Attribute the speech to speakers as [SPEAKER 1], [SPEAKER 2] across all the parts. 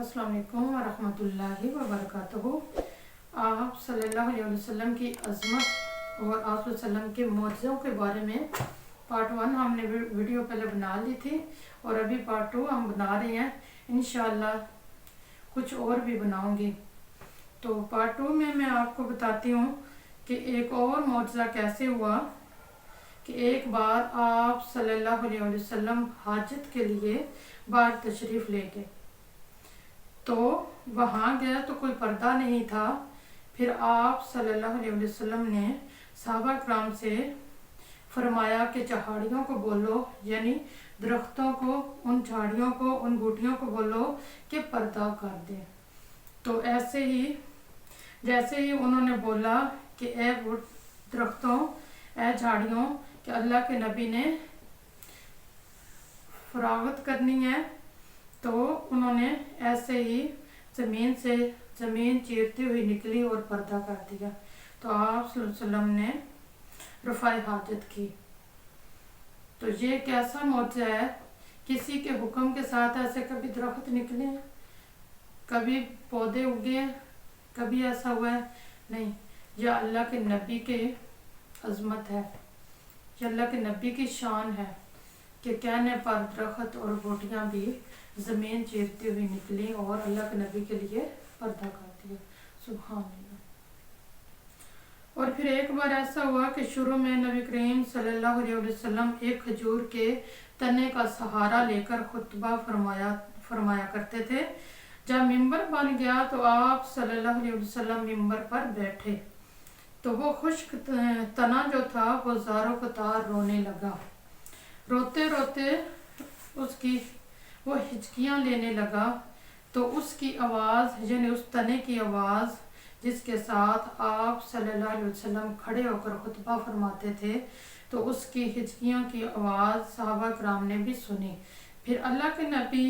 [SPEAKER 1] अस्सलाम वालेकुम वरहमतुल्लाहि वबरकातुहू। आप सल्लल्लाहु अलैहि वसल्लम की अज़मत और आप वसल्लम के मौजज़ों के बारे में पार्ट 1 हमने वीडियो पहले बना ली थी और अभी पार्ट 2 हम बना रहे हैं। इंशाअल्लाह कुछ और भी बनाऊंगी। तो पार्ट 2 में मैं आपको बताती हूँ कि एक और मौजज़ा कैसे हुआ कि एक बार आप सल्लल्लाहु अलैहि वसल्लम हाजत के लिए बाहर तशरीफ़ ले गए। तो वहाँ गया तो कोई पर्दा नहीं था। फिर आप सल्लल्लाहु अलैहि वसल्लम ने सहाबा कराम से फरमाया कि झाड़ियों को बोलो, यानी दरख्तों को, उन झाड़ियों को, उन बूटियों को बोलो कि पर्दा कर दें। तो ऐसे ही जैसे ही उन्होंने बोला कि ए दरख्तों, ए झाड़ियों, कि अल्लाह के नबी ने फरागत करनी है, तो उन्होंने ऐसे ही ज़मीन चीरती हुई निकली और पर्दा कर दिया। तो आप सल्लल्लाहु अलैहि वसल्लम ने रफ़ाए हाजत की। तो ये कैसा मौजज़ा है, किसी के हुक्म के साथ ऐसे कभी दरख्त निकले हैं, कभी पौधे उगे हैं, कभी ऐसा हुआ है? नहीं। यह अल्लाह के नबी के अज़मत है, यह अल्लाह के नबी की शान है कि कहने पर दरख्त और बूटियाँ भी ज़मीन चीरती हुई निकली और अल्लाह के नबी के लिए पर्दा कर दिया। सुभान अल्लाह। और फिर एक बार ऐसा हुआ कि शुरू में नबी करीम सल्लल्लाहु अलैहि वसल्लम एक खजूर के तने का सहारा लेकर खुतबा फरमाया करते थे। जब मिंबर बन गया तो आप सल्लल्लाहु अलैहि वसल्लम मिंबर पर बैठे तो वो खुश्क तना जो था वो ज़ारो कतार रोने लगा। रोते रोते उसकी वो हिचकियाँ लेने लगा। तो उसकी आवाज़, यानी उस तने की आवाज़ जिसके साथ आप सल्लल्लाहु अलैहि वसल्लम खड़े होकर खुतबा फरमाते थे, तो उसकी हिचकियों की आवाज़ सहाबा कराम ने भी सुनी। फिर अल्लाह के नबी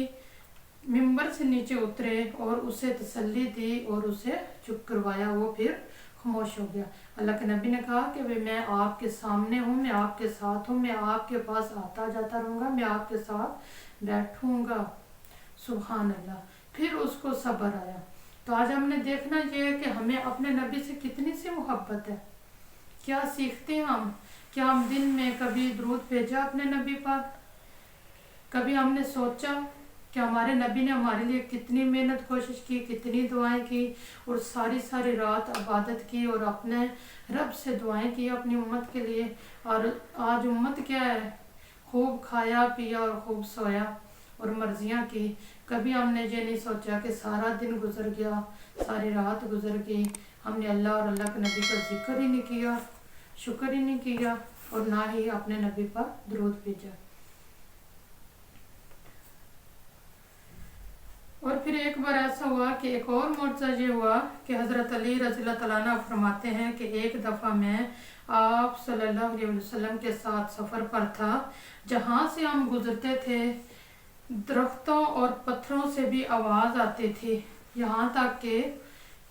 [SPEAKER 1] मिंबर से नीचे उतरे और उसे तसल्ली दी और उसे चुप करवाया। वो फिर खामोश हो गया। अल्लाह के नबी ने कहा कि भाई मैं आपके सामने हूँ, मैं आपके साथ हूँ, मैं आपके पास आता जाता रहूँगा, मैं आपके साथ बैठूँगा। सुभान अल्लाह। फिर उसको सब्र आया। तो आज हमने देखना ये है कि हमें अपने नबी से कितनी सी मोहब्बत है, क्या सीखते हैं हम। क्या हम दिन में कभी दुरूद भेजा अपने नबी पर? कभी हमने सोचा कि हमारे नबी ने हमारे लिए कितनी मेहनत कोशिश की, कितनी दुआएं की और सारी सारी रात इबादत की और अपने रब से दुआएं की अपनी उम्मत के लिए। और आज उम्मत क्या है, खूब खाया पिया और खूब सोया और मर्जियां की। कभी हमने ये नहीं सोचा कि सारा दिन गुजर गया, सारी रात गुजर गई, हमने अल्लाह और अल्लाह के नबी का जिक्र ही नहीं किया, शुक्र ही नहीं किया और ना ही अपने नबी पर दुरूद भेजा। और फिर एक बार ऐसा हुआ कि एक और मौजज़ा ये हुआ कि हज़रत अली रज़ियल्लाहु तआला अन्हु फरमाते हैं कि एक दफ़ा मैं आप सल्लल्लाहु अलैहि वसल्लम के साथ सफ़र पर था। जहाँ से हम गुजरते थे दरख्तों और पत्थरों से भी आवाज़ आती थी, यहाँ तक कि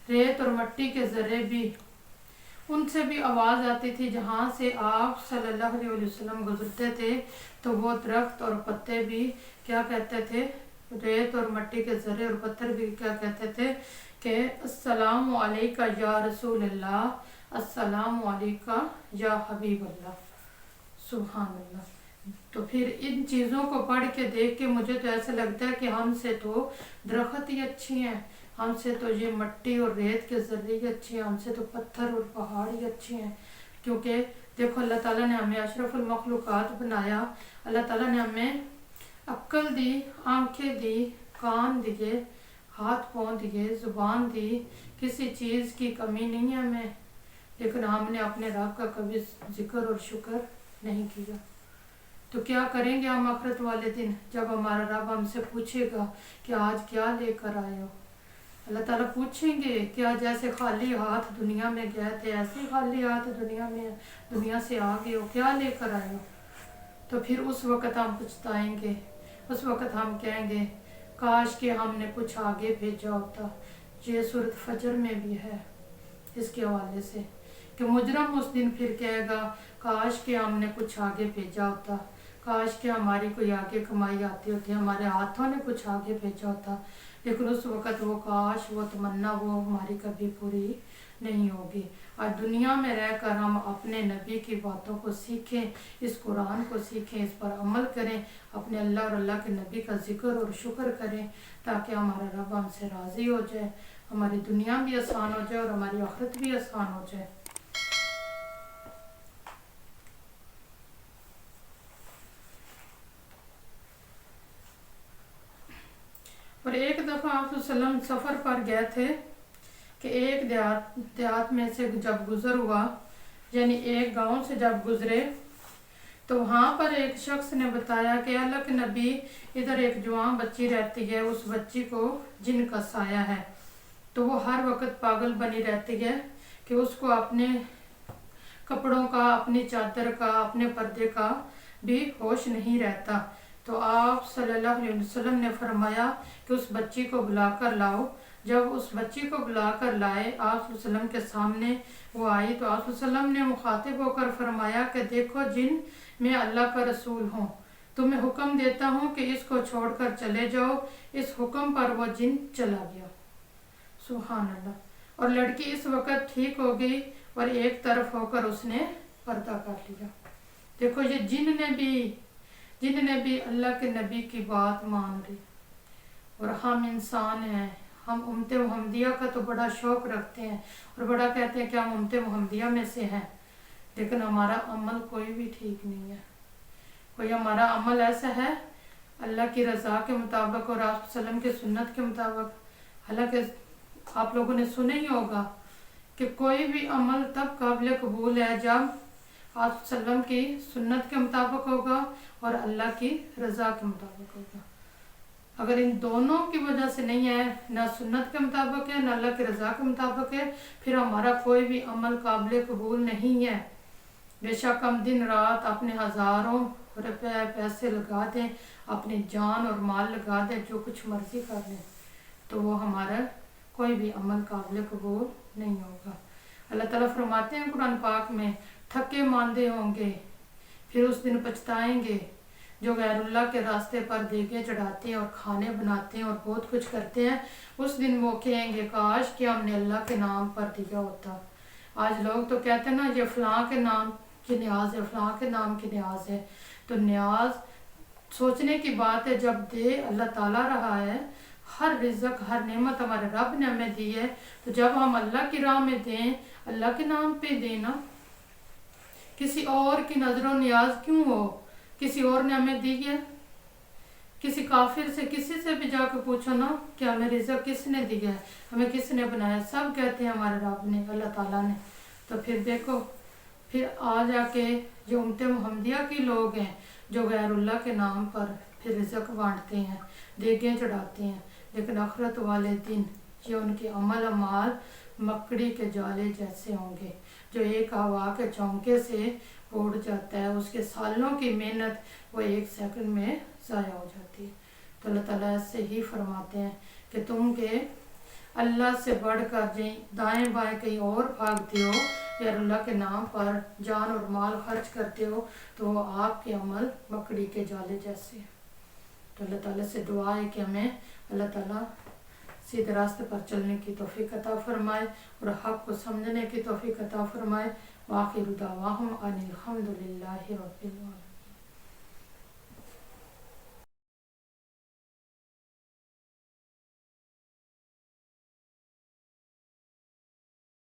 [SPEAKER 1] रेत और मट्टी के ज़र्रे भी, उनसे भी आवाज़ आती थी। जहाँ से आप सल्लल्लाहु अलैहि वसल्लम गुजरते थे तो वो दरख्त और पत्ते भी क्या कहते थे, रेत और मट्टी के ज़र्रे और पत्थर भी क्या कहते थे कि अस्सलामु अलैका या रसूल अल्लाह, अस्सलामु अलैका या हबीब अल्लाह। सुभान अल्लाह। तो फिर इन चीज़ों को पढ़ के देख के मुझे तो ऐसा लगता है कि हमसे तो दरख्त ही अच्छी हैं, हमसे तो ये मट्टी और रेत के ज़र्रे ही अच्छे हैं, हमसे तो पत्थर और पहाड़ ही अच्छे हैं। क्योंकि देखो अल्लाह ताला ने हमें अशरफुल मखलूक़ात बनाया, अल्लाह ताला ने हमें अक्ल दी, आंखें दी, कान दिए, हाथ पाँव दिए, ज़ुबान दी, किसी चीज़ की कमी नहीं है हमें, लेकिन हमने अपने रब का कभी जिक्र और शुक्र नहीं किया। तो क्या करेंगे हम आखिरत वाले दिन जब हमारा रब हमसे पूछेगा कि आज क्या लेकर आए हो। अल्लाह ताला पूछेंगे क्या जैसे खाली हाथ दुनिया में गए थे ऐसे खाली हाथ दुनिया से आ गए हो, क्या लेकर आए हो। तो फिर उस वक़्त हम पछताएंगे, उस वक़्त हम कहेंगे काश कि हमने कुछ आगे भेजा होता। ये सूरत फजर में भी है इसके हवाले से कि मुजरम उस दिन फिर कहेगा काश कि हमने कुछ आगे भेजा होता, काश कि हमारी कोई आगे कमाई आती होती, हमारे हाथों ने कुछ आगे भेजा होता। لیکن اس وقت وہ کاش وہ تمنا وہ ہماری کبھی پوری نہیں ہوگی۔ آج دنیا میں رہ کر ہم اپنے نبی کی باتوں کو سیکھیں، اس قرآن کو سیکھیں، اس پر عمل کریں، اپنے اللہ اور اللہ کے نبی کا ذکر اور شکر کریں تاکہ ہمارا رب ہم سے راضی ہو جائے، ہماری دنیا بھی آسان ہو جائے اور ہماری آخرت بھی آسان ہو جائے۔ اور ایک دفعہ آپ صلی اللہ علیہ وسلم سفر پر گئے تھے کہ ایک دیہات میں سے جب گزر ہوا، یعنی ایک گاؤں سے جب گزرے تو وہاں پر ایک شخص نے بتایا کہ اللہ کے نبی ادھر ایک جوان بچی رہتی ہے، اس بچی کو جن کا سایہ ہے، تو وہ ہر وقت پاگل بنی رہتی ہے کہ اس کو اپنے کپڑوں کا، اپنی چادر کا، اپنے پردے کا بھی ہوش نہیں رہتا۔ تو آپ صلی اللہ علیہ وسلم نے فرمایا کہ اس بچی کو بلا کر لاؤ۔ جب اس بچی کو بلا کر لائے، آپ صلی اللہ علیہ وسلم کے سامنے وہ آئی تو آپ صلی اللہ علیہ وسلم نے مخاطب ہو کر فرمایا کہ دیکھو جن میں اللہ کا رسول ہوں، تمہیں حکم دیتا ہوں کہ اس کو چھوڑ کر چلے جاؤ۔ اس حکم پر وہ جن چلا گیا۔ سبحان اللہ۔ اور لڑکی اس وقت ٹھیک ہو گئی اور ایک طرف ہو کر اس نے پردہ کر لیا۔ دیکھو یہ جن نے بھی اللہ کے نبی کی بات مان لی، اور ہم انسان ہیں، ہم امت محمدیہ کا تو بڑا شوق رکھتے ہیں اور بڑا کہتے ہیں کہ ہم امت محمدیہ میں سے ہیں، لیکن ہمارا عمل کوئی بھی ٹھیک نہیں ہے۔ کوئی ہمارا عمل ایسا ہے اللہ کی رضا کے مطابق اور آپ صلی اللہ علیہ وسلم کی سنت کے مطابق۔ حالانکہ آپ لوگوں نے سنا ہی ہوگا کہ کوئی بھی عمل تب قابل قبول ہے جب آپ صلی اللہ علیہ وسلم کی سنت کے مطابق ہوگا اور اللہ کی رضا کے مطابق ہوگا۔ اگر ان دونوں کی وجہ سے نہیں ہے، نہ سنت کے مطابق ہے نہ اللہ کی رضا کے مطابق ہے، پھر ہمارا کوئی بھی عمل قابل قبول نہیں ہے۔ بے شک ہم دن رات اپنے ہزاروں روپے پیسے لگا دیں، اپنی جان اور مال لگا دیں، جو کچھ مرضی کر لیں، تو وہ ہمارا کوئی بھی عمل قابل قبول نہیں ہوگا۔ اللہ تعالیٰ فرماتے ہیں قرآن پاک میں، تھکے ماندے ہوں گے، پھر اس دن پچھتائیں گے جو غیر اللہ کے راستے پر دیگیں چڑھاتے ہیں اور کھانے بناتے ہیں اور بہت کچھ کرتے ہیں۔ اس دن وہ کہیں گے کاش کہ ہم نے اللہ کے نام پر دیا ہوتا۔ آج لوگ تو کہتے ہیں نا یہ فلاں کے نام کی نیاز ہے، فلاں کے نام کی نیاز ہے، تو نیاز سوچنے کی بات ہے جب دے اللہ تعالیٰ رہا ہے، ہر رزق ہر نعمت ہمارے رب نے ہمیں دی ہے، تو جب ہم اللہ کی راہ میں دیں، اللہ کے نام پہ دینا، کسی اور کی نظر و نیاز کیوں ہو؟ کسی اور نے ہمیں دی ہے؟ کسی کافر سے کسی سے بھی جا کے پوچھو نا کہ ہمیں رزق کس نے دیا ہے، ہمیں کس نے بنایا، سب کہتے ہیں ہمارے رب نے، اللہ تعالیٰ نے۔ تو پھر دیکھو، پھر آ جا کے جو امت محمدیہ کی لوگ ہیں جو غیر اللہ کے نام پر پھر رزق بانٹتے ہیں، دیگیں چڑھاتے ہیں، لیکن آخرت والے دن یہ ان کے عمل اعمال مکڑی کے جالے جیسے ہوں گے، جو ایک ہوا کے چونکے سے اڑ جاتا ہے، اس کے سالوں کی محنت وہ ایک سیکنڈ میں ضائع ہو جاتی ہے۔ تو اللہ تعالیٰ ایسے ہی فرماتے ہیں کہ تم کے اللہ سے بڑھ کر دائیں بائیں کہیں اور بھاگتے ہو یا اللہ کے نام پر جان اور مال خرچ کرتے ہو تو وہ آپ کے عمل مکڑی کے جالے جیسے۔ تو اللہ تعالیٰ سے دعا ہے کہ ہمیں اللہ تعالیٰ سیدھے راستے پر چلنے کی توفیق عطا فرمائے اور حق کو سمجھنے کی توفیق عطا فرمائے۔ وآخر دعواہم ان الحمد للہ رب العالمین۔